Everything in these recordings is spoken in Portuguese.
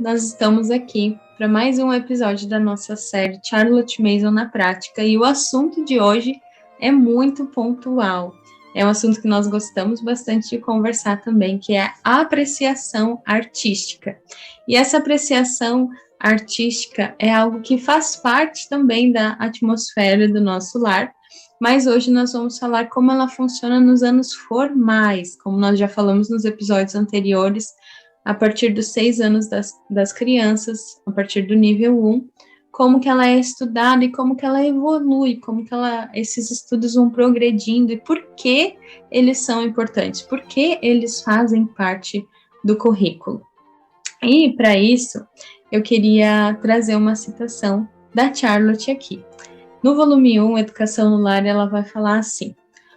nós estamos aqui para mais um episódio da nossa série Charlotte Mason na Prática, e o assunto de hoje é muito pontual. É um assunto que nós gostamos bastante de conversar também, que é a apreciação artística. E essa apreciação artística é algo que faz parte também da atmosfera do nosso lar, mas hoje nós vamos falar como ela funciona nos anos formais, como nós já falamos nos episódios anteriores, a partir dos 6 anos das crianças, a partir do nível 1, como que ela é estudada e como que ela evolui, como que esses estudos vão progredindo e por que eles são importantes, por que eles fazem parte do currículo. E, para isso, eu queria trazer uma citação da Charlotte aqui. No volume 1, Educação no Lar, ela vai falar assim: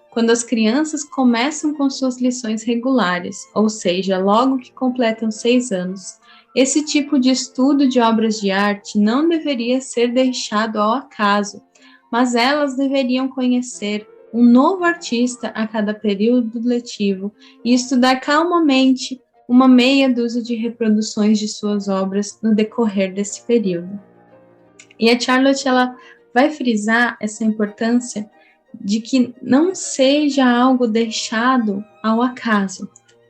quando as crianças começam com suas lições regulares, ou seja, logo que completam 6 anos, esse tipo de estudo de obras de arte não deveria ser deixado ao acaso, mas elas deveriam conhecer um novo artista a cada período letivo e estudar calmamente uma meia dúzia de reproduções de suas obras no decorrer desse período. E a Charlotte, ela vai frisar essa importância de que não seja algo deixado ao acaso,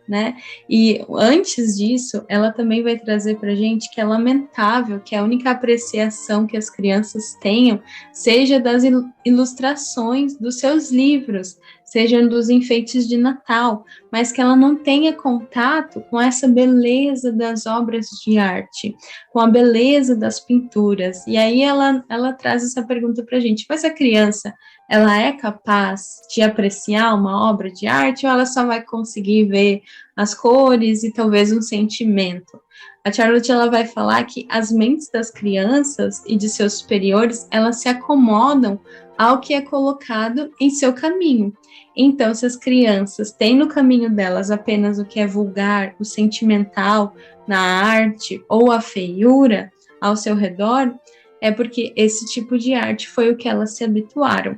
né? E antes disso, ela também vai trazer para a gente que é lamentável que a única apreciação que as crianças tenham seja das ilustrações dos seus livros, sejam dos enfeites de Natal, mas que ela não tenha contato com essa beleza das obras de arte, com a beleza das pinturas. E aí ela traz essa pergunta para a gente: mas a criança, ela é capaz de apreciar uma obra de arte ou ela só vai conseguir ver as cores e talvez um sentimento? A Charlotte, ela vai falar que as mentes das crianças e de seus superiores, elas se acomodam ao que é colocado em seu caminho. Então, se as crianças têm no caminho delas apenas o que é vulgar, o sentimental na arte ou a feiura ao seu redor, é porque esse tipo de arte foi o que elas se habituaram.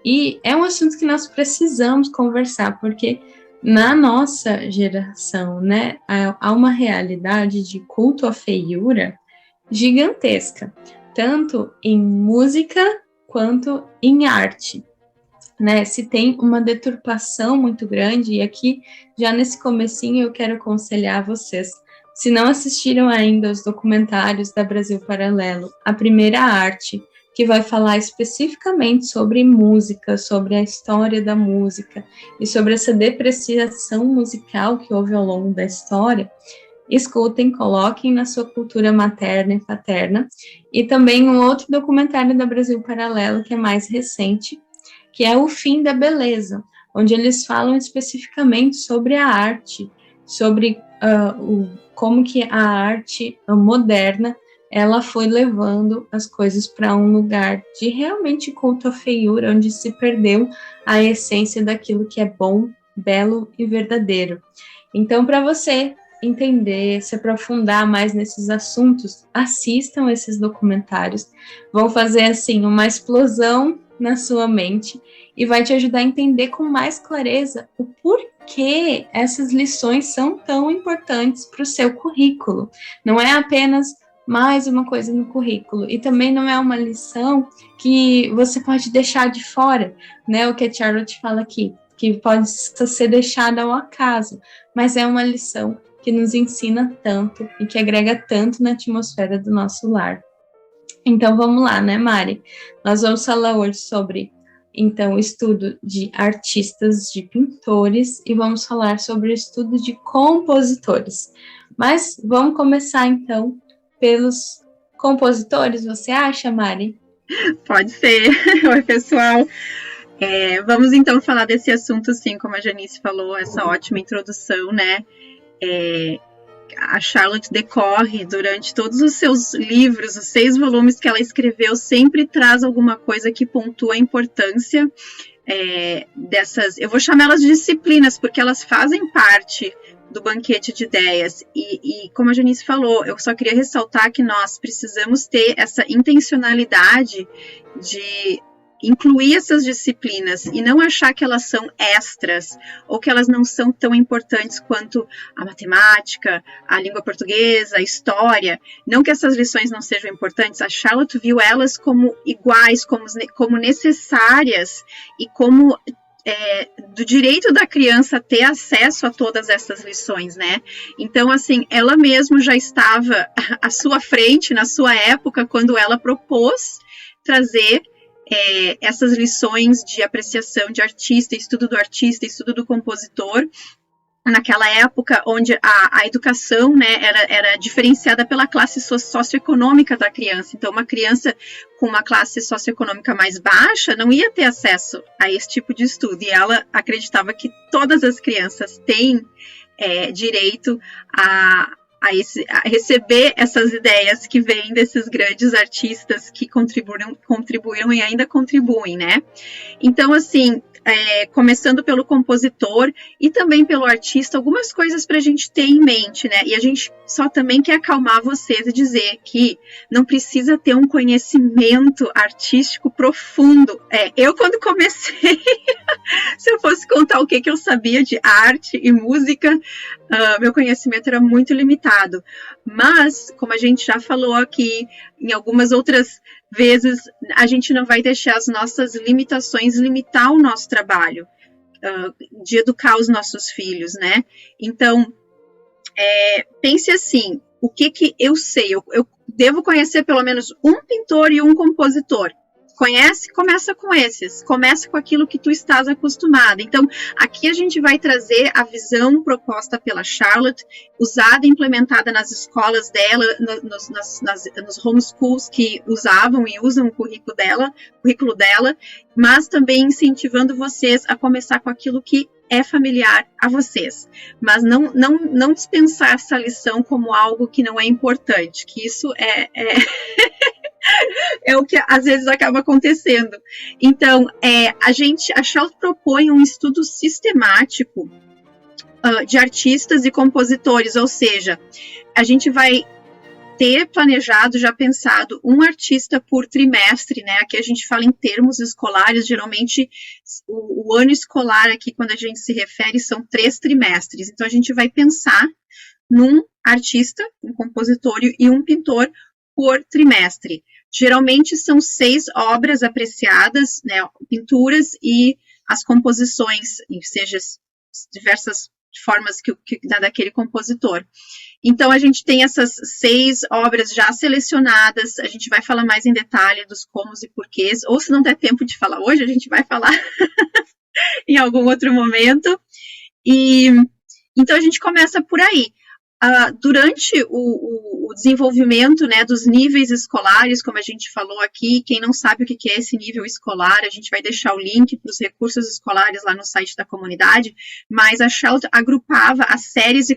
E é um assunto que nós precisamos conversar, porque na nossa geração, né, há uma realidade de culto à feiura gigantesca, tanto em música quanto em arte, né? Se tem uma deturpação muito grande, e aqui, já nesse comecinho, eu quero aconselhar vocês, se não assistiram ainda os documentários da Brasil Paralelo, A Primeira Arte, que vai falar especificamente sobre música, sobre a história da música e sobre essa depreciação musical que houve ao longo da história, escutem, coloquem na sua cultura materna e paterna. E também um outro documentário da Brasil Paralelo, que é mais recente, que é O Fim da Beleza, onde eles falam especificamente sobre a arte, sobre como que a arte moderna ela foi levando as coisas para um lugar de realmente culto à feiura, onde se perdeu a essência daquilo que é bom, belo e verdadeiro. Então, para você entender, se aprofundar mais nesses assuntos, assistam esses documentários, vão fazer assim uma explosão na sua mente e vai te ajudar a entender com mais clareza o porquê essas lições são tão importantes para o seu currículo. Não é apenas mais uma coisa no currículo, e também não é uma lição que você pode deixar de fora, né? O que a Charlotte fala aqui, que pode ser deixada ao acaso, mas é uma lição que nos ensina tanto e que agrega tanto na atmosfera do nosso lar. Então vamos lá, né, Mari? Nós vamos falar hoje sobre, então, o estudo de artistas, de pintores, e vamos falar sobre o estudo de compositores. Mas vamos começar, então, pelos compositores, você acha, Mari? Pode ser. Oi, pessoal. Vamos, então, falar desse assunto, sim, como a Janice falou, essa ótima introdução, né? A Charlotte decorre durante todos os seus livros, os 6 volumes que ela escreveu, sempre traz alguma coisa que pontua a importância dessas, eu vou chamá-las de disciplinas, porque elas fazem parte do banquete de ideias, e como a Janice falou, eu só queria ressaltar que nós precisamos ter essa intencionalidade de incluir essas disciplinas e não achar que elas são extras ou que elas não são tão importantes quanto a matemática, a língua portuguesa, a história. Não que essas lições não sejam importantes, a Charlotte viu elas como iguais, como necessárias e como do direito da criança ter acesso a todas essas lições, né? Então, assim, ela mesma já estava à sua frente, na sua época, quando ela propôs trazer essas lições de apreciação de artista, estudo do compositor, naquela época onde a educação, né, era diferenciada pela classe socioeconômica da criança. Então, uma criança com uma classe socioeconômica mais baixa não ia ter acesso a esse tipo de estudo. E ela acreditava que todas as crianças têm direito a receber essas ideias que vêm desses grandes artistas que contribuíram e ainda contribuem, né? Então, assim, começando pelo compositor e também pelo artista, algumas coisas para a gente ter em mente, né? E a gente só também quer acalmar vocês e dizer que não precisa ter um conhecimento artístico profundo. Eu, quando comecei, se eu fosse contar o que eu sabia de arte e música, meu conhecimento era muito limitado. Mas, como a gente já falou aqui, em algumas outras vezes, a gente não vai deixar as nossas limitações limitar o nosso trabalho de educar os nossos filhos, né? Então, pense assim, o que eu sei? Eu devo conhecer pelo menos um pintor e um compositor. Conhece? Começa com esses. Começa com aquilo que tu estás acostumada. Então, aqui a gente vai trazer a visão proposta pela Charlotte, usada e implementada nas escolas dela, nos homeschools que usavam e usam o currículo dela, mas também incentivando vocês a começar com aquilo que é familiar a vocês. Mas não dispensar essa lição como algo que não é importante, que isso é o que às vezes acaba acontecendo. Então, a Charlotte propõe um estudo sistemático de artistas e compositores, ou seja, a gente vai ter planejado, já pensado, um artista por trimestre, né? Aqui a gente fala em termos escolares, geralmente o ano escolar aqui, quando a gente se refere, são 3 trimestres. Então, a gente vai pensar num artista, um compositor e um pintor por trimestre. Geralmente são 6 obras apreciadas, né, pinturas e as composições, seja diversas formas daquele compositor. Então, a gente tem essas 6 obras já selecionadas, a gente vai falar mais em detalhe dos comos e porquês, ou se não der tempo de falar hoje, a gente vai falar em algum outro momento. E então, a gente começa por aí. Durante o desenvolvimento, né, dos níveis escolares, como a gente falou aqui, quem não sabe o que é esse nível escolar, a gente vai deixar o link para os recursos escolares lá no site da comunidade, mas a Charlotte agrupava as séries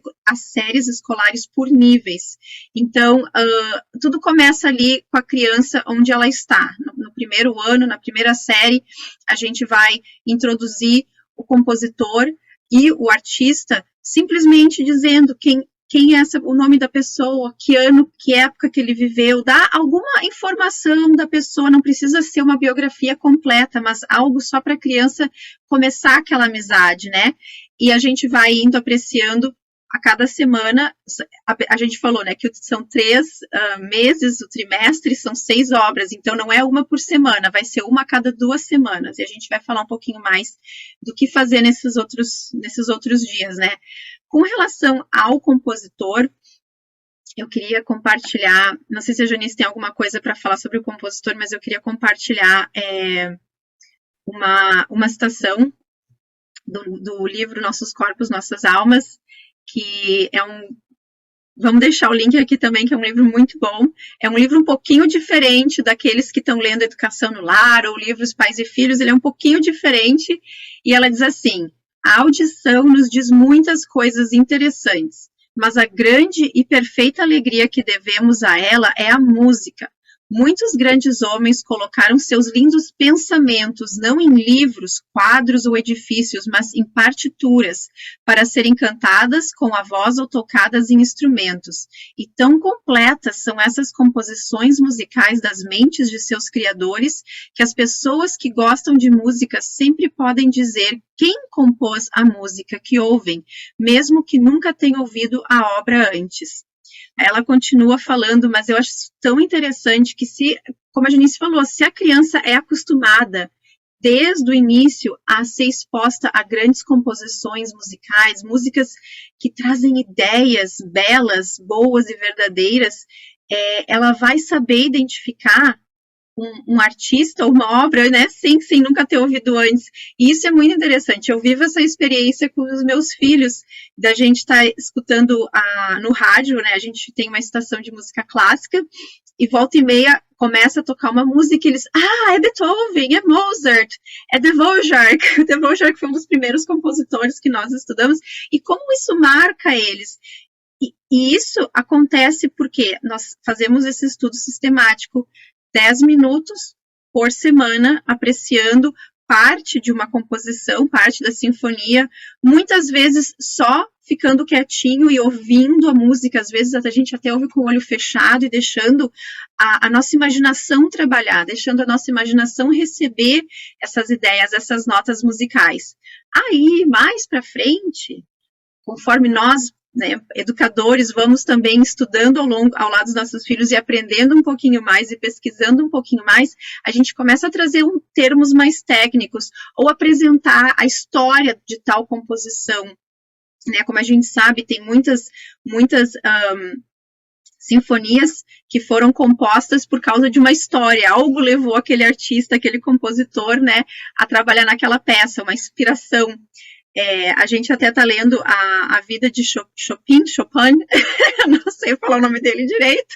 escolares por níveis. Então, tudo começa ali com a criança onde ela está. No primeiro ano, na primeira série, a gente vai introduzir o compositor e o artista, simplesmente dizendo quem é o nome da pessoa, que ano, que época que ele viveu, dá alguma informação da pessoa, não precisa ser uma biografia completa, mas algo só para a criança começar aquela amizade, né? E a gente vai indo apreciando a cada semana. A gente falou, né, que são 3 meses, o trimestre, são 6 obras, então não é uma por semana, vai ser uma a cada 2 semanas, e a gente vai falar um pouquinho mais do que fazer nesses outros dias, né? Com relação ao compositor, eu queria compartilhar, não sei se a Janice tem alguma coisa para falar sobre o compositor, mas eu queria compartilhar uma citação do livro Nossos Corpos, Nossas Almas, que vamos deixar o link aqui também, que é um livro muito bom. É um livro um pouquinho diferente daqueles que estão lendo Educação no Lar, ou livros Pais e Filhos, ele é um pouquinho diferente, e ela diz assim: a audição nos diz muitas coisas interessantes, mas a grande e perfeita alegria que devemos a ela é a música, Muitos grandes homens colocaram seus lindos pensamentos não em livros, quadros ou edifícios, mas em partituras, para serem cantadas com a voz ou tocadas em instrumentos. E tão completas são essas composições musicais das mentes de seus criadores, que as pessoas que gostam de música sempre podem dizer quem compôs a música que ouvem, mesmo que nunca tenham ouvido a obra antes. Ela continua falando, mas eu acho tão interessante que como a Janice falou, se a criança é acostumada desde o início a ser exposta a grandes composições musicais, músicas que trazem ideias belas, boas e verdadeiras, ela vai saber identificar um artista ou uma obra, né, sem nunca ter ouvido antes. E isso é muito interessante. Eu vivo essa experiência com os meus filhos, da gente estar escutando no rádio, né, a gente tem uma estação de música clássica, e volta e meia começa a tocar uma música e eles, é Beethoven, é Mozart, é Dvorak. Dvorak foi um dos primeiros compositores que nós estudamos, e como isso marca eles. E isso acontece porque nós fazemos esse estudo sistemático 10 minutos por semana, apreciando parte de uma composição, parte da sinfonia, muitas vezes só ficando quietinho e ouvindo a música, às vezes a gente até ouve com o olho fechado e deixando a nossa imaginação trabalhar, deixando a nossa imaginação receber essas ideias, essas notas musicais. Aí, mais para frente, conforme nós, né, educadores, vamos também estudando ao lado dos nossos filhos e aprendendo um pouquinho mais e pesquisando um pouquinho mais, a gente começa a trazer termos mais técnicos ou apresentar a história de tal composição. Né, como a gente sabe, tem muitas sinfonias que foram compostas por causa de uma história. Algo levou aquele artista, aquele compositor, né, a trabalhar naquela peça, uma inspiração. A gente até está lendo a vida de Chopin, não sei falar o nome dele direito.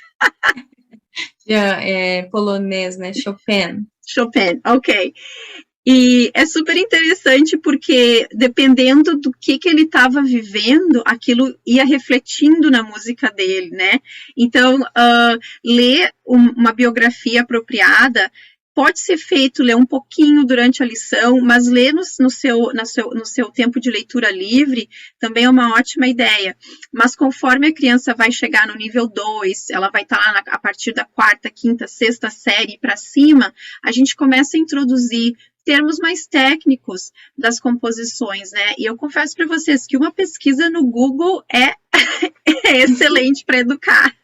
É polonês, né? Chopin, ok. E é super interessante porque, dependendo do que ele estava vivendo, aquilo ia refletindo na música dele, né? Então, ler uma biografia apropriada pode ser feito, ler um pouquinho durante a lição, mas ler no seu tempo de leitura livre também é uma ótima ideia. Mas conforme a criança vai chegar no nível 2, ela vai estar lá a partir da 4ª, 5ª, 6ª série para cima, a gente começa a introduzir termos mais técnicos das composições, né? E eu confesso para vocês que uma pesquisa no Google é excelente para educar.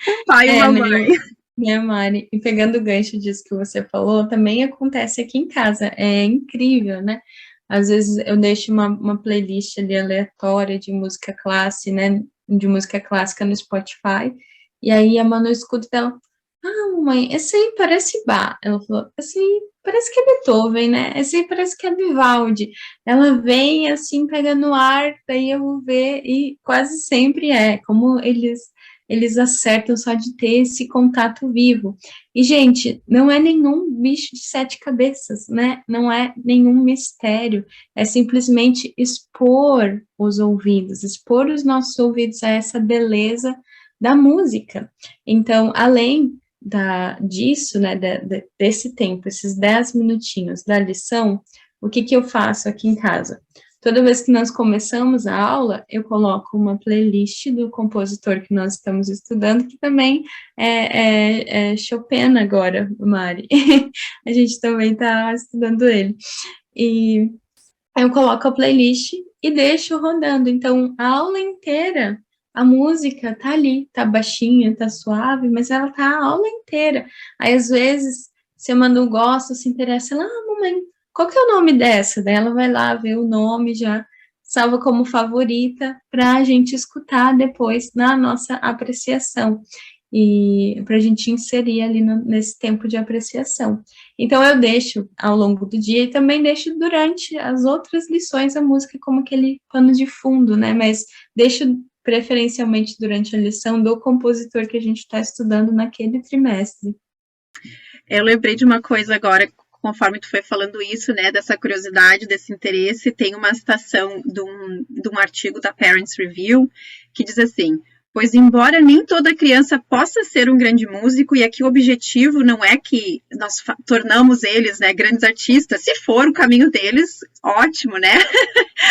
Um pai e uma mãe. Né, Mari? E pegando o gancho disso que você falou, também acontece aqui em casa. É incrível, né? Às vezes eu deixo uma playlist ali aleatória de música clássica, né? De música clássica no Spotify. E aí a Manu escuta dela, mamãe, esse aí parece Bach. Ela falou, esse aí parece que é Beethoven, né? Esse aí parece que é Vivaldi. Ela vem assim, pega no ar, daí eu vou ver, e quase sempre como eles acertam só de ter esse contato vivo. E, gente, não é nenhum bicho de 7 cabeças, né? Não é nenhum mistério. É simplesmente expor os ouvidos, expor os nossos ouvidos a essa beleza da música. Então, além disso, né, desse tempo, esses 10 minutinhos da lição, o que eu faço aqui em casa? Toda vez que nós começamos a aula, eu coloco uma playlist do compositor que nós estamos estudando, que também é Chopin agora, Mari. A gente também está estudando ele. E eu coloco a playlist e deixo rodando. Então, a aula inteira, a música tá ali, tá baixinha, tá suave, mas ela tá a aula inteira. Aí, às vezes, se a Manu gosta, se interessa, ela, mamãe, qual que é o nome dessa? Daí ela vai lá ver o nome, já salva como favorita para a gente escutar depois na nossa apreciação e para a gente inserir ali nesse tempo de apreciação. Então eu deixo ao longo do dia e também deixo durante as outras lições a música como aquele pano de fundo, né? Mas deixo preferencialmente durante a lição do compositor que a gente está estudando naquele trimestre. Eu lembrei de uma coisa agora, conforme tu foi falando isso, né, dessa curiosidade, desse interesse, tem uma citação de um artigo da Parents Review que diz assim, Pois, embora nem toda criança possa ser um grande músico, e aqui o objetivo não é que nós tornamos eles, né, grandes artistas, se for o caminho deles, ótimo, né?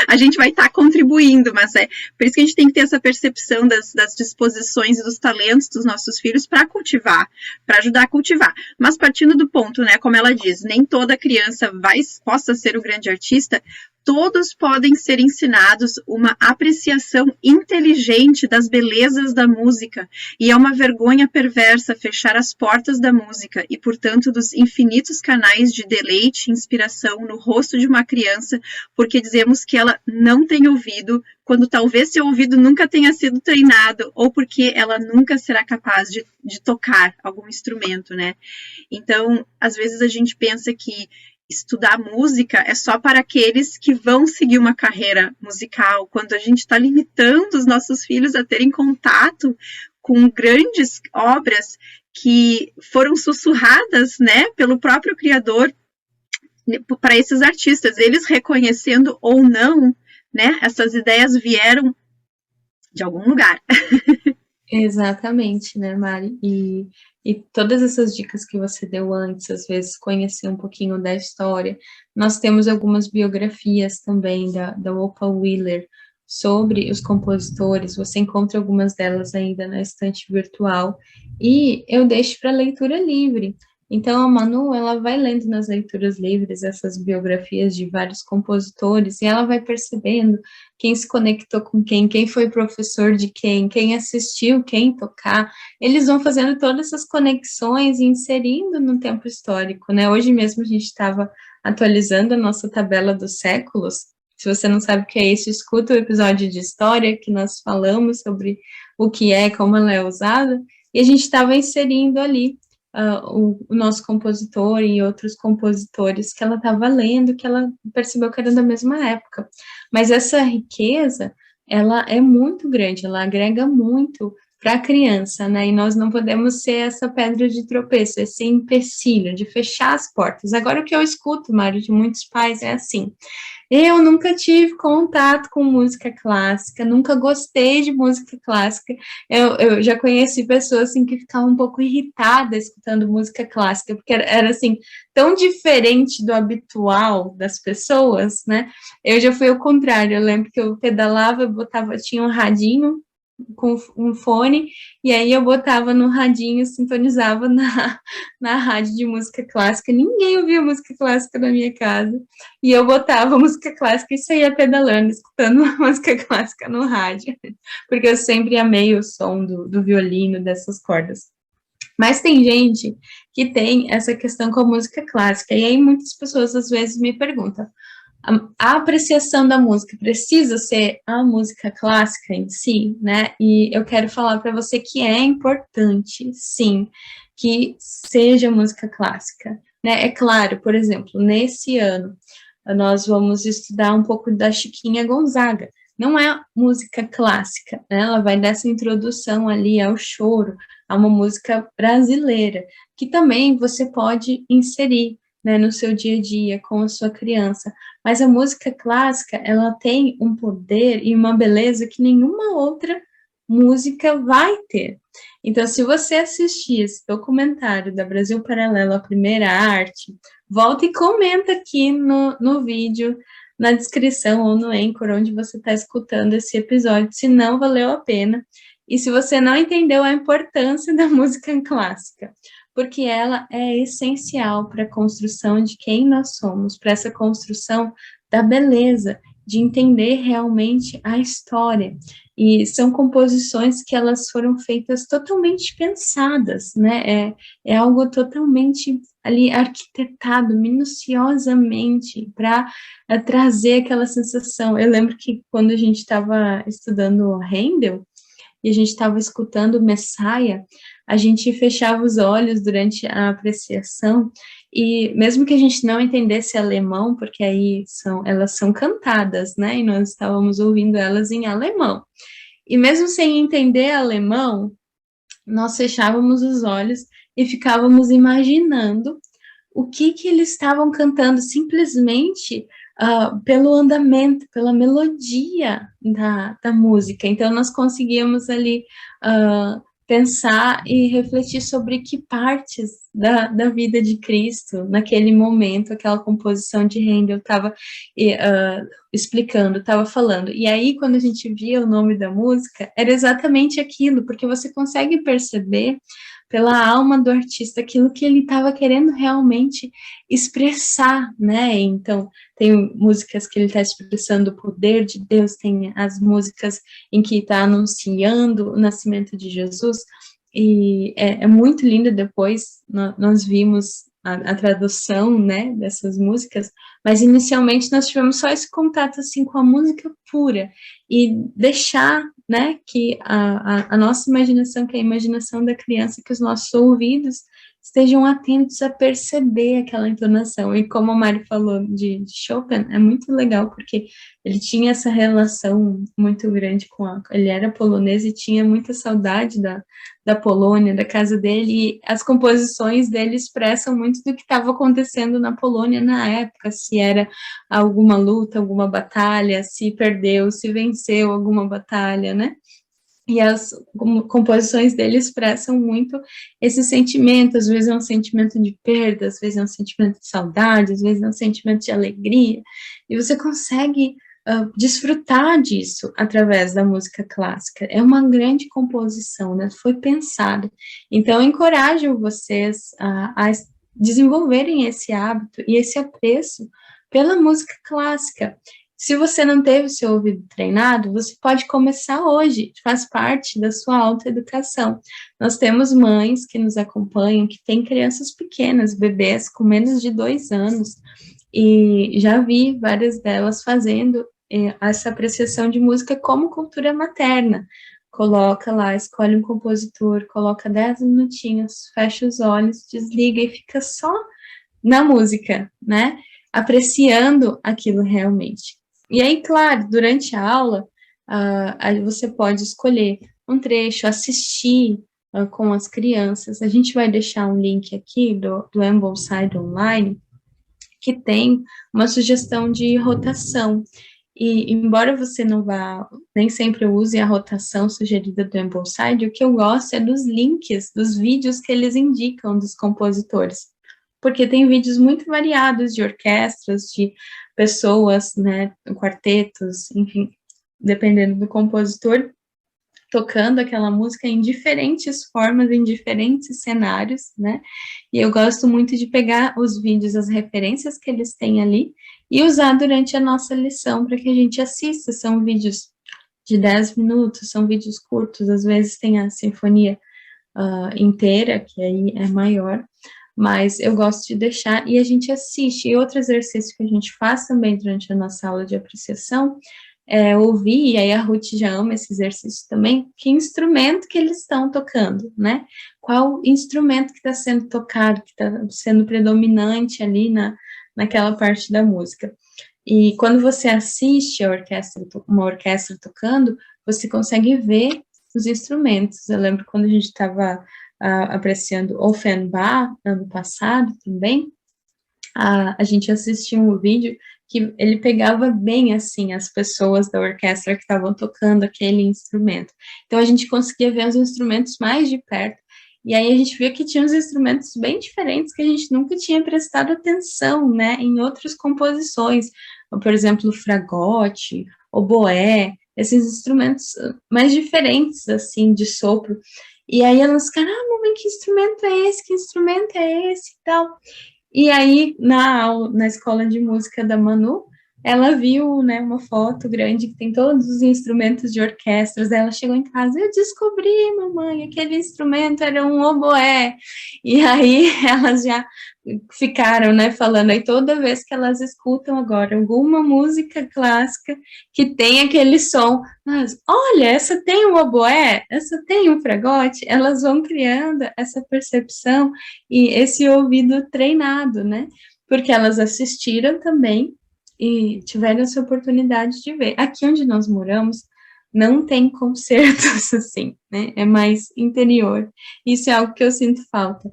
A gente vai estar contribuindo, mas é por isso que a gente tem que ter essa percepção das disposições e dos talentos dos nossos filhos para cultivar, para ajudar a cultivar. Mas partindo do ponto, né, como ela diz, nem toda criança possa ser o grande artista, todos podem ser ensinados uma apreciação inteligente das belezas da música, e é uma vergonha perversa fechar as portas da música e, portanto, dos infinitos canais de deleite e inspiração no rosto de uma criança, porque dizemos que ela não tem ouvido, quando talvez seu ouvido nunca tenha sido treinado, ou porque ela nunca será capaz de tocar algum instrumento, né? Então, às vezes a gente pensa que estudar música é só para aqueles que vão seguir uma carreira musical, quando a gente está limitando os nossos filhos a terem contato com grandes obras que foram sussurradas, né, pelo próprio criador para esses artistas, eles reconhecendo ou não, né, essas ideias vieram de algum lugar. Exatamente, né, Mari? E todas essas dicas que você deu antes, às vezes conhecer um pouquinho da história. Nós temos algumas biografias também da Opal Wheeler sobre os compositores, você encontra algumas delas ainda na estante virtual, e eu deixo para leitura livre. Então, a Manu, ela vai lendo nas leituras livres essas biografias de vários compositores, e ela vai percebendo quem se conectou com quem foi professor de quem assistiu quem tocar. Eles vão fazendo todas essas conexões e inserindo no tempo histórico, né? Hoje mesmo a gente estava atualizando a nossa tabela dos séculos. Se você não sabe o que é isso, escuta o episódio de história que nós falamos sobre o que é, como ela é usada, e a gente estava inserindo ali o nosso compositor e outros compositores que ela estava lendo, que ela percebeu que eram da mesma época. Mas essa riqueza, ela é muito grande, ela agrega muito para a criança, né? E nós não podemos ser essa pedra de tropeço, esse empecilho de fechar as portas. Agora, o que eu escuto, Mário, de muitos pais é assim: eu nunca tive contato com música clássica, nunca gostei de música clássica. Eu já conheci pessoas assim que ficavam um pouco irritadas escutando música clássica, porque era assim, tão diferente do habitual das pessoas, né? Eu já fui ao contrário, eu lembro que eu pedalava, tinha um radinho com um fone, e aí eu botava no radinho, sintonizava na rádio de música clássica. Ninguém ouvia música clássica na minha casa, e eu botava música clássica e saía pedalando, escutando música clássica no rádio, porque eu sempre amei o som do violino, dessas cordas. Mas tem gente que tem essa questão com a música clássica, e aí muitas pessoas às vezes me perguntam: a apreciação da música precisa ser a música clássica em si, né? E eu quero falar para você que é importante, sim, que seja música clássica, né? É claro, por exemplo, nesse ano nós vamos estudar um pouco da Chiquinha Gonzaga. Não é música clássica, né? Ela vai dessa introdução ali ao choro, a uma música brasileira, que também você pode inserir, né, no seu dia a dia com a sua criança. Mas a música clássica, ela tem um poder e uma beleza que nenhuma outra música vai ter. Então, se você assistir esse documentário da Brasil Paralelo, a primeira arte, volta e comenta aqui no vídeo, na descrição ou no Anchor, onde você está escutando esse episódio, se não valeu a pena. E se você não entendeu a importância da música clássica, porque ela é essencial para a construção de quem nós somos, para essa construção da beleza, de entender realmente a história. E são composições que elas foram feitas totalmente pensadas, né? É algo totalmente ali arquitetado minuciosamente para trazer aquela sensação. Eu lembro que quando a gente estava estudando Handel e a gente estava escutando Messiah, a gente fechava os olhos durante a apreciação, e mesmo que a gente não entendesse alemão, porque aí elas são cantadas, né, e nós estávamos ouvindo elas em alemão, e mesmo sem entender alemão, nós fechávamos os olhos e ficávamos imaginando o que eles estavam cantando, simplesmente pelo andamento, pela melodia da música. Então, nós conseguíamos ali pensar e refletir sobre que partes da vida de Cristo, naquele momento, aquela composição de Handel estava explicando, estava falando. E aí, quando a gente via o nome da música, era exatamente aquilo, porque você consegue perceber pela alma do artista aquilo que ele estava querendo realmente expressar, né? Então, tem músicas que ele está expressando o poder de Deus, tem as músicas em que está anunciando o nascimento de Jesus, e é muito lindo. Depois nós vimos a tradução, né, dessas músicas, mas inicialmente nós tivemos só esse contato, assim, com a música pura, e deixar, né, que a nossa imaginação, que é a imaginação da criança, que os nossos ouvidos estejam atentos a perceber aquela entonação. E como a Mari falou de Chopin, é muito legal, porque ele tinha essa relação muito grande ele era polonês e tinha muita saudade da Polônia, da casa dele, e as composições dele expressam muito do que estava acontecendo na Polônia na época, se era alguma luta, alguma batalha, se perdeu, se venceu alguma batalha, né? E as composições dele expressam muito esse sentimento, às vezes é um sentimento de perda, às vezes é um sentimento de saudade, às vezes é um sentimento de alegria, e você consegue desfrutar disso através da música clássica. É uma grande composição, né? Foi pensada. Então, eu encorajo vocês a desenvolverem esse hábito e esse apreço pela música clássica. Se você não teve o seu ouvido treinado, você pode começar hoje, faz parte da sua autoeducação. Nós temos mães que nos acompanham, que têm crianças pequenas, bebês com menos de 2 anos, e já vi várias delas fazendo essa apreciação de música como cultura materna. Coloca lá, escolhe um compositor, coloca 10 minutinhos, fecha os olhos, desliga e fica só na música, né? Apreciando aquilo realmente. E aí, claro, durante a aula, você pode escolher um trecho, assistir com as crianças. A gente vai deixar um link aqui do Ambleside Online, que tem uma sugestão de rotação. E, embora você não vá, nem sempre use a rotação sugerida do Ambleside, o que eu gosto é dos links, dos vídeos que eles indicam dos compositores, porque tem vídeos muito variados de orquestras, de pessoas, né, quartetos, enfim, dependendo do compositor, tocando aquela música em diferentes formas, em diferentes cenários, né? E eu gosto muito de pegar os vídeos, as referências que eles têm ali, e usar durante a nossa lição para que a gente assista. São vídeos de 10 minutos, são vídeos curtos, às vezes tem a sinfonia inteira, que aí é maior, mas eu gosto de deixar, e a gente assiste. E outro exercício que a gente faz também durante a nossa aula de apreciação ouvir, e aí a Ruth já ama esse exercício também, que instrumento que eles estão tocando, né? Qual instrumento que está sendo tocado, que está sendo predominante ali naquela parte da música. E quando você assiste uma orquestra tocando, você consegue ver os instrumentos. Eu lembro quando a gente estava apreciando Offenbach, ano passado também, a gente assistiu um vídeo que ele pegava bem, assim, as pessoas da orquestra que estavam tocando aquele instrumento. Então, a gente conseguia ver os instrumentos mais de perto, e aí a gente via que tinha uns instrumentos bem diferentes que a gente nunca tinha prestado atenção, né, em outras composições, por exemplo, o fragote, oboé, esses instrumentos mais diferentes, assim, de sopro. E aí elas ficaram, mamãe, que instrumento é esse? Que instrumento é esse? E tal. E aí, na escola de música da Manu, ela viu, né, uma foto grande que tem todos os instrumentos de orquestras. Ela chegou em casa, eu descobri, mamãe, aquele instrumento era um oboé. E aí elas já ficaram, né, falando. Aí toda vez que elas escutam agora alguma música clássica que tem aquele som, mas olha, essa tem um oboé, essa tem um fragote, elas vão criando essa percepção e esse ouvido treinado, né? Porque elas assistiram também e tiveram essa oportunidade de ver. Aqui onde nós moramos, não tem concertos assim, né? É mais interior. Isso é algo que eu sinto falta.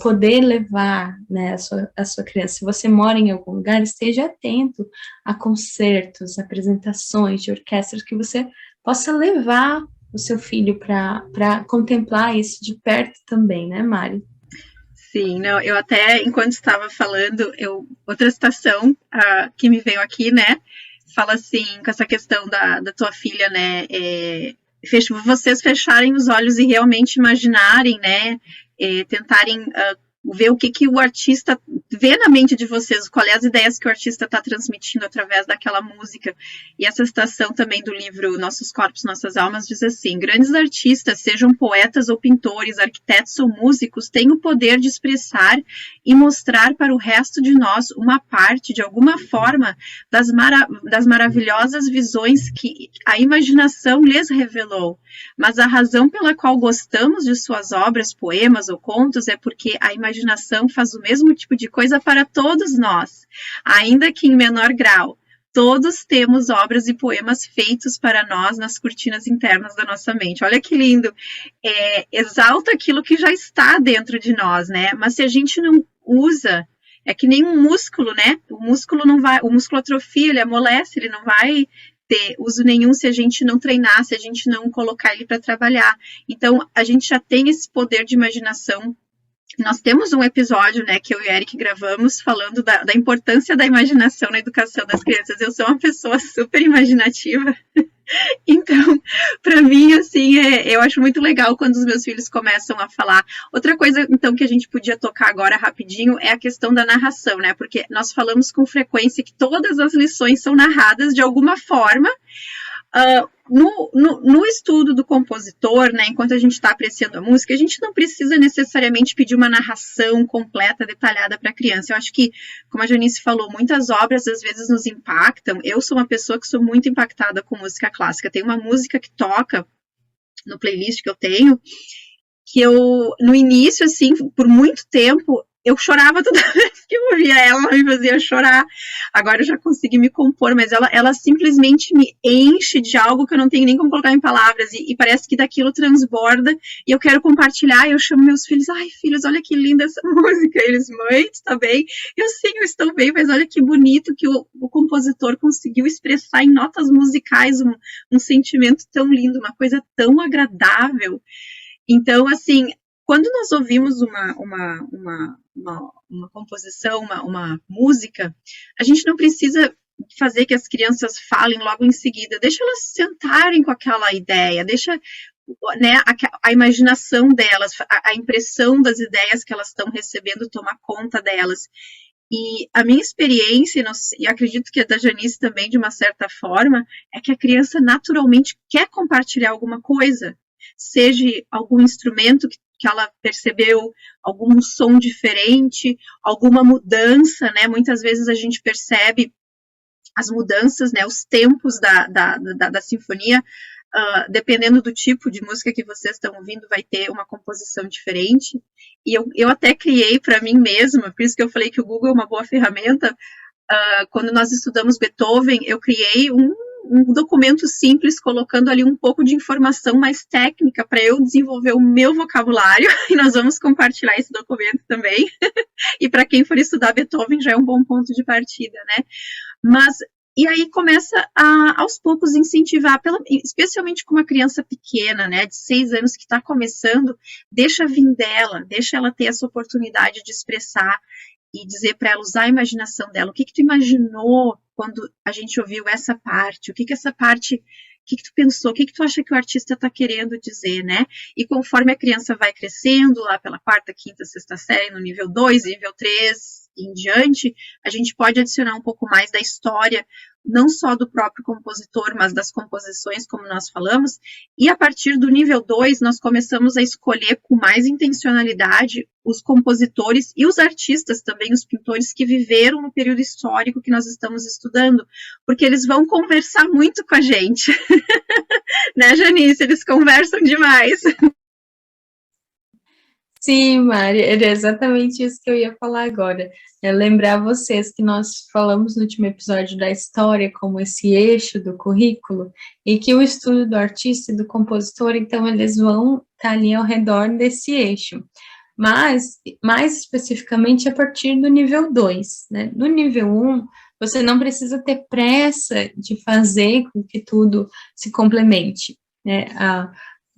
poder levar, né, a sua criança. Se você mora em algum lugar, esteja atento a concertos, apresentações de orquestras, que você possa levar o seu filho para contemplar isso de perto também, né, Mari? Sim, não, eu até, enquanto estava falando, outra citação que me veio aqui, né, fala assim, com essa questão da tua filha, né, vocês fecharem os olhos e realmente imaginarem, né, tentarem ver o que o artista vê na mente de vocês, qual é as ideias que o artista está transmitindo através daquela música. E essa citação também do livro Nossos Corpos, Nossas Almas diz assim: grandes artistas, sejam poetas ou pintores, arquitetos ou músicos, têm o poder de expressar e mostrar para o resto de nós uma parte, de alguma forma, das maravilhosas visões que a imaginação lhes revelou. Mas a razão pela qual gostamos de suas obras, poemas ou contos é porque a imaginação faz o mesmo tipo de coisa para todos nós, ainda que em menor grau. Todos temos obras e poemas feitos para nós nas cortinas internas da nossa mente. Olha que lindo! Exalta aquilo que já está dentro de nós, né? Mas se a gente não usa, é que nem um músculo, né? O músculo atrofia, ele amolece, ele não vai ter uso nenhum se a gente não treinar, se a gente não colocar ele para trabalhar. Então, a gente já tem esse poder de imaginação. Nós temos um episódio, né, que eu e o Eric gravamos, falando da importância da imaginação na educação das crianças. Eu sou uma pessoa super imaginativa, então, para mim, assim, eu acho muito legal quando os meus filhos começam a falar. Outra coisa, então, que a gente podia tocar agora rapidinho é a questão da narração, né, porque nós falamos com frequência que todas as lições são narradas de alguma forma. No estudo do compositor, né, enquanto a gente está apreciando a música, a gente não precisa necessariamente pedir uma narração completa, detalhada para a criança. Eu acho que, como a Janice falou, muitas obras às vezes nos impactam. Eu sou uma pessoa que sou muito impactada com música clássica. Tem uma música que toca no playlist que eu tenho, que no início, assim, por muito tempo, eu chorava toda vez que eu ouvia ela me fazia chorar. Agora eu já consegui me compor, mas ela simplesmente me enche de algo que eu não tenho nem como colocar em palavras, e parece que daquilo transborda, e eu quero compartilhar, e eu chamo meus filhos: ai, filhos, olha que linda essa música. Eles: mãe, tu tá bem? Eu: sim, eu estou bem, mas olha que bonito que o compositor conseguiu expressar em notas musicais um sentimento tão lindo, uma coisa tão agradável. Então, assim, quando nós ouvimos uma composição, uma música, a gente não precisa fazer que as crianças falem logo em seguida. Deixa elas sentarem com aquela ideia, deixa, né, a imaginação delas, a impressão das ideias que elas estão recebendo tomar conta delas. E a minha experiência, e acredito que a da Janice também, de uma certa forma, é que a criança naturalmente quer compartilhar alguma coisa, seja algum instrumento que ela percebeu, algum som diferente, alguma mudança, né? Muitas vezes a gente percebe as mudanças, né? Os tempos da sinfonia, dependendo do tipo de música que vocês estão ouvindo, vai ter uma composição diferente. E eu até criei para mim mesma, por isso que eu falei que o Google é uma boa ferramenta. Quando nós estudamos Beethoven, eu criei um documento simples, colocando ali um pouco de informação mais técnica para eu desenvolver o meu vocabulário, e nós vamos compartilhar esse documento também. E para quem for estudar Beethoven já é um bom ponto de partida, né? Mas, e aí começa aos poucos incentivar, especialmente com uma criança pequena, né, de 6 anos que está começando, deixa vir dela, deixa ela ter essa oportunidade de expressar e dizer para ela, usar a imaginação dela. O que tu imaginou quando a gente ouviu essa parte? O que essa parte, o que tu pensou? O que tu acha que o artista está querendo dizer, né? E conforme a criança vai crescendo, lá pela 4ª, 5ª, 6ª série, no nível 2, nível 3 e em diante, a gente pode adicionar um pouco mais da história, não só do próprio compositor, mas das composições, como nós falamos, e a partir do nível 2, nós começamos a escolher com mais intencionalidade os compositores e os artistas também, os pintores que viveram no período histórico que nós estamos estudando, porque eles vão conversar muito com a gente. Né, Janice? Eles conversam demais. Sim, Mari, era exatamente isso que eu ia falar agora. É lembrar vocês que nós falamos no último episódio da história como esse eixo do currículo, e que o estudo do artista e do compositor, então, eles vão estar ali ao redor desse eixo. mas mais especificamente a partir do nível 2, né? No nível 1, você não precisa ter pressa de fazer com que tudo se complemente, né?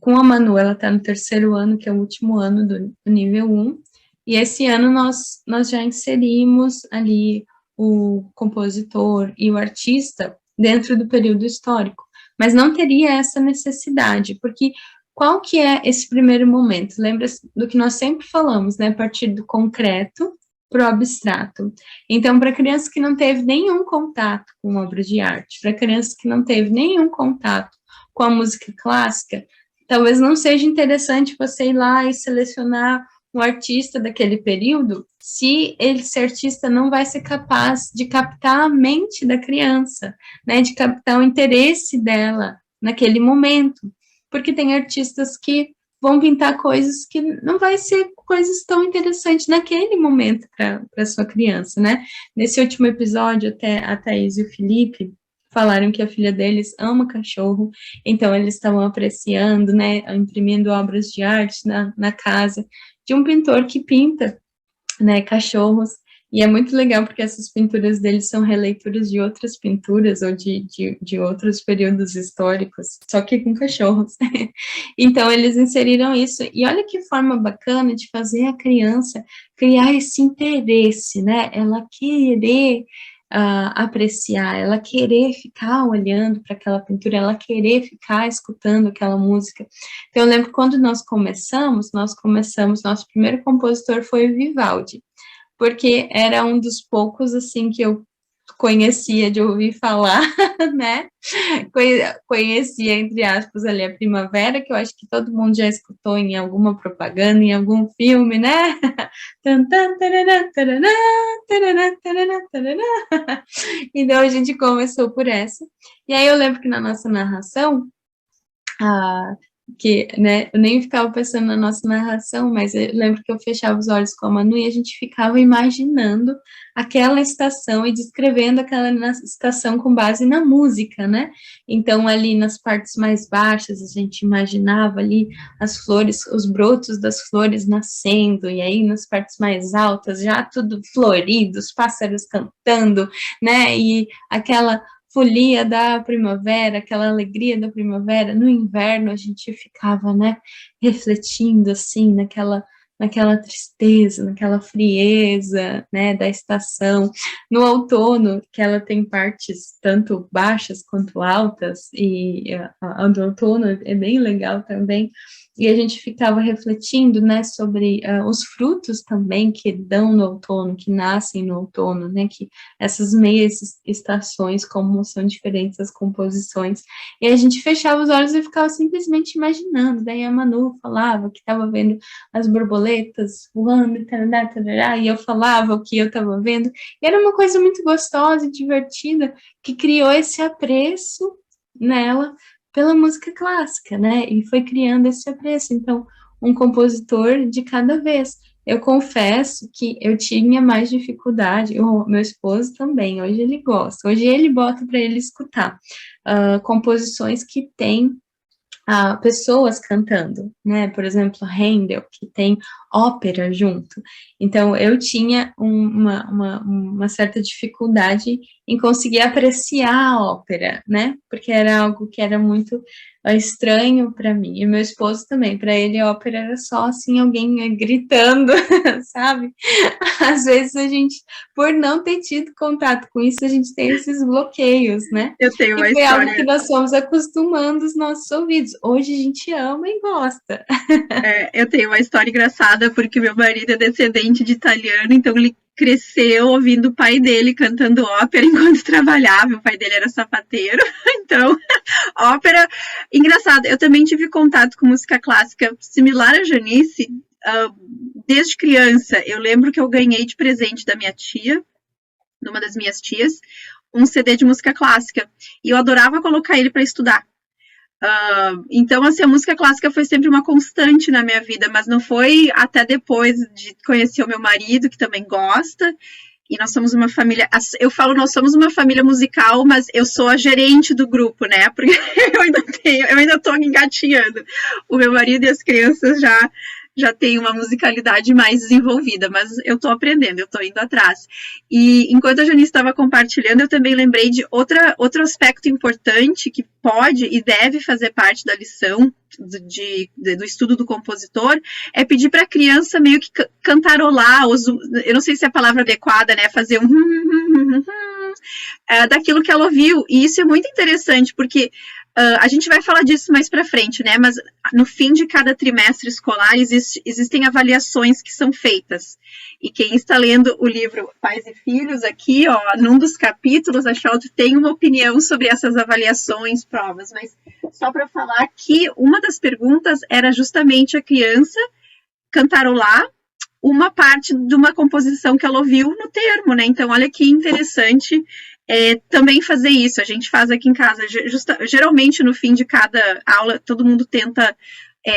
Com a Manu, ela está no 3º ano, que é o último ano do nível 1, e esse ano nós já inserimos ali o compositor e o artista dentro do período histórico, mas não teria essa necessidade, porque qual que é esse primeiro momento? Lembra do que nós sempre falamos, né? A partir do concreto para o abstrato. Então, para criança que não teve nenhum contato com obras de arte, para criança que não teve nenhum contato com a música clássica, talvez não seja interessante você ir lá e selecionar um artista daquele período, se esse artista não vai ser capaz de captar a mente da criança, né, de captar o interesse dela naquele momento, porque tem artistas que vão pintar coisas que não vai ser coisas tão interessantes naquele momento para sua criança, né? Nesse último episódio, até a Thaís e o Felipe falaram que a filha deles ama cachorro, então eles estavam apreciando, né, imprimindo obras de arte na casa de um pintor que pinta, né, cachorros, e é muito legal porque essas pinturas deles são releituras de outras pinturas ou de outros períodos históricos, só que com cachorros. Então, eles inseriram isso, e olha que forma bacana de fazer a criança criar esse interesse, né, ela querer apreciar, ela querer ficar olhando para aquela pintura, ela querer ficar escutando aquela música. Então, eu lembro que quando nós começamos, nosso primeiro compositor foi o Vivaldi, porque era um dos poucos, assim, que eu conhecia de ouvir falar, né? Conhecia, entre aspas, ali a Primavera, que eu acho que todo mundo já escutou em alguma propaganda, em algum filme, né? Então a gente começou por essa. E aí eu lembro que na nossa narração, que, né, eu nem ficava pensando na nossa narração, mas eu lembro que eu fechava os olhos com a Manu e a gente ficava imaginando aquela estação e descrevendo aquela estação com base na música, né? Então, ali nas partes mais baixas, a gente imaginava ali as flores, os brotos das flores nascendo, e aí nas partes mais altas, já tudo florido, os pássaros cantando, né? E aquela folia da primavera, aquela alegria da primavera. No inverno a gente ficava, né, refletindo assim naquela tristeza, naquela frieza, né, da estação. No outono, que ela tem partes tanto baixas quanto altas, e a do outono é bem legal também, e a gente ficava refletindo, né, sobre os frutos também que dão no outono, que nascem no outono, né, que essas meias estações, como são diferentes as composições, e a gente fechava os olhos e ficava simplesmente imaginando. Daí a Manu falava que estava vendo as borboletas voando, tarará, tarará, e eu falava o que eu estava vendo, e era uma coisa muito gostosa e divertida, que criou esse apreço nela pela música clássica, né, e foi criando esse apreço. Então, um compositor de cada vez. Eu confesso que eu tinha mais dificuldade, meu esposo também, hoje ele gosta, hoje ele bota para ele escutar composições que têm pessoas cantando, né? Por exemplo, Handel, que tem ópera junto. Então, eu tinha uma certa dificuldade em conseguir apreciar a ópera, né? Porque era algo que era muito estranho para mim. E meu esposo também, para ele a ópera era só assim, alguém gritando, sabe? Às vezes a gente, por não ter tido contato com isso, a gente tem esses bloqueios, né? Eu tenho uma e foi história. Algo que nós fomos acostumando os nossos ouvidos. Hoje a gente ama e gosta. Eu tenho uma história engraçada, porque meu marido é descendente de italiano, então ele cresceu ouvindo o pai dele cantando ópera enquanto trabalhava. O pai dele era sapateiro, então ópera. Engraçado, eu também tive contato com música clássica similar a Janice desde criança. Eu lembro que eu ganhei de presente da minha tia, numa das minhas tias, um CD de música clássica, e eu adorava colocar ele para estudar. Então, assim, a música clássica foi sempre uma constante na minha vida, mas não foi até depois de conhecer o meu marido, que também gosta, e nós somos uma família, eu falo nós somos uma família musical, mas eu sou a gerente do grupo, né, porque eu ainda tô engatinhando. O meu marido e as crianças já tem uma musicalidade mais desenvolvida, mas eu estou aprendendo, eu estou indo atrás. E enquanto a Janice estava compartilhando, eu também lembrei de outro aspecto importante que pode e deve fazer parte da lição do estudo do compositor, é pedir para a criança meio que cantarolar, eu não sei se é a palavra adequada, né, fazer daquilo que ela ouviu, e isso é muito interessante, porque a gente vai falar disso mais para frente, né? Mas no fim de cada trimestre escolar existem avaliações que são feitas. E quem está lendo o livro Pais e Filhos aqui, ó, num dos capítulos, a Charlotte tem uma opinião sobre essas avaliações, provas. Mas só para falar que uma das perguntas era justamente a criança cantarolar uma parte de uma composição que ela ouviu no termo, né? Então, olha que interessante. Também fazer isso, a gente faz aqui em casa, geralmente no fim de cada aula, todo mundo tenta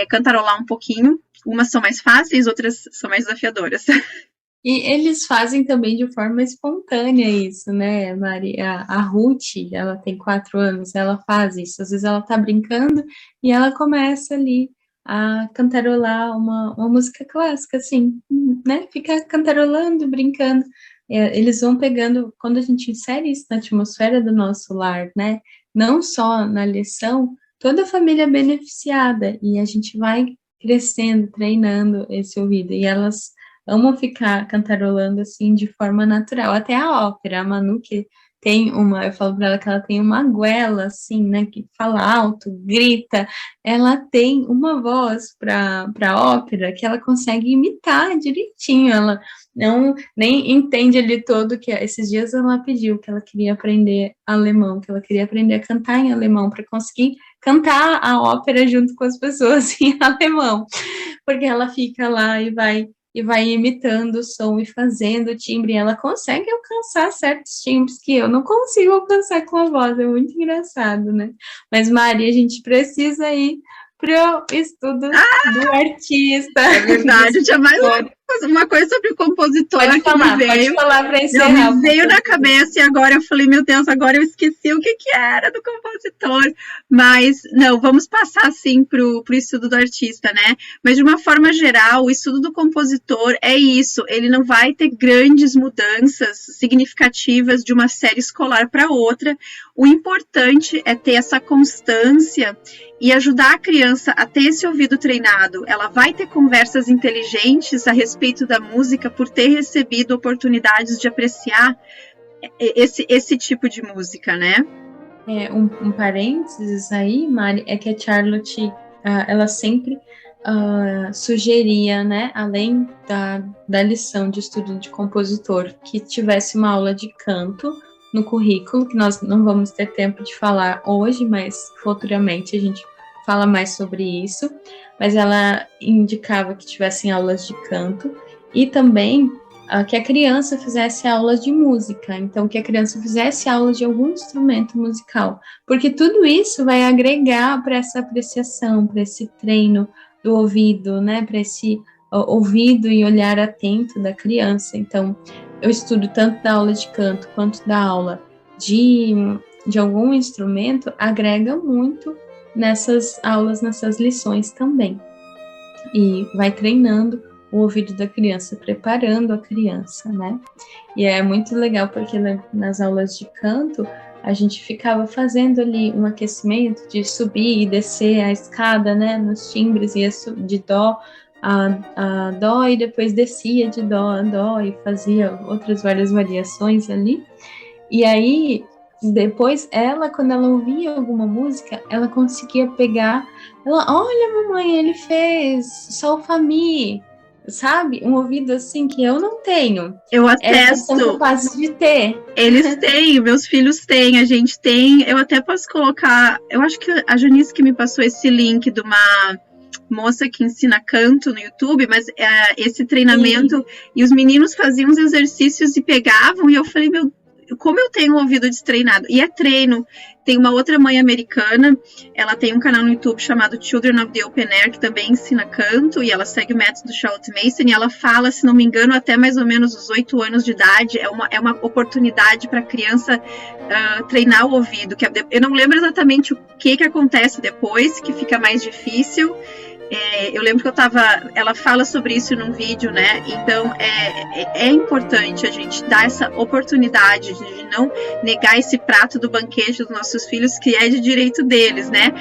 cantarolar um pouquinho, umas são mais fáceis, outras são mais desafiadoras. E eles fazem também de forma espontânea isso, né, Mari? A Ruth, ela tem 4 anos, ela faz isso, às vezes ela tá brincando e ela começa ali a cantarolar uma música clássica, assim, né, fica cantarolando, brincando. Eles vão pegando, quando a gente insere isso na atmosfera do nosso lar, né, não só na lição, toda a família é beneficiada, e a gente vai crescendo, treinando esse ouvido, e elas amam ficar cantarolando, assim, de forma natural, até a ópera, a Manu, que tem eu falo para ela que ela tem uma goela, assim, né, que fala alto, grita, ela tem uma voz para ópera que ela consegue imitar direitinho, ela nem entende ali todo que esses dias ela pediu que ela queria aprender alemão, que ela queria aprender a cantar em alemão para conseguir cantar a ópera junto com as pessoas em alemão, porque ela fica lá e vai imitando o som e fazendo o timbre, e ela consegue alcançar certos timbres que eu não consigo alcançar com a voz, é muito engraçado, né? Mas, Mari, a gente precisa ir pro estudo do artista. É verdade, tinha mais uma coisa sobre o compositor pode falar, me veio. Pode falar para encerrar. Me veio na cabeça e agora eu falei, meu Deus, agora eu esqueci o que era do compositor. Mas, não, vamos passar, assim, pro estudo do artista, né? Mas, de uma forma geral, o estudo do compositor é isso, ele não vai ter grandes mudanças significativas de uma série escolar para outra. O importante é ter essa constância e ajudar a criança a ter esse ouvido treinado. Ela vai ter conversas inteligentes a respeito da música por ter recebido oportunidades de apreciar esse tipo de música, né? Um parênteses aí, Mari, é que a Charlotte, ela sempre sugeria, né, além da lição de estudo de compositor, que tivesse uma aula de canto no currículo, que nós não vamos ter tempo de falar hoje, mas futuramente a gente fala mais sobre isso, mas ela indicava que tivessem aulas de canto e também que a criança fizesse aulas de música, então que a criança fizesse aulas de algum instrumento musical, porque tudo isso vai agregar para essa apreciação, para esse treino do ouvido, né, para esse ouvido e olhar atento da criança. Então, eu estudo tanto da aula de canto quanto da aula de algum instrumento, agrega muito nessas aulas, nessas lições também. E vai treinando o ouvido da criança, preparando a criança, né? E é muito legal porque nas aulas de canto a gente ficava fazendo ali um aquecimento de subir e descer a escada, né? Nos timbres, ia de dó a dó e depois descia de dó a dó e fazia outras várias variações ali. E aí, depois, quando ela ouvia alguma música, ela conseguia pegar, olha, mamãe, ele fez Sol Fá Mi, sabe? Um ouvido assim que eu não tenho. Eu atesto. São capazes de ter. Eles têm, meus filhos têm, a gente tem. Eu até posso colocar, eu acho que a Janice que me passou esse link de uma moça que ensina canto no YouTube, mas esse treinamento, e os meninos faziam os exercícios e pegavam, e eu falei, como eu tenho um ouvido destreinado, e é treino. Tem uma outra mãe americana, ela tem um canal no YouTube chamado Children of the Open Air, que também ensina canto, e ela segue o método Charlotte Mason, e ela fala, se não me engano, até mais ou menos os 8 anos de idade, é uma oportunidade para a criança treinar o ouvido, eu não lembro exatamente o que acontece depois, que fica mais difícil, eu lembro que ela fala sobre isso num vídeo, né? Então é importante a gente dar essa oportunidade de não negar esse prato do banquete dos nossos filhos, que é de direito deles, né?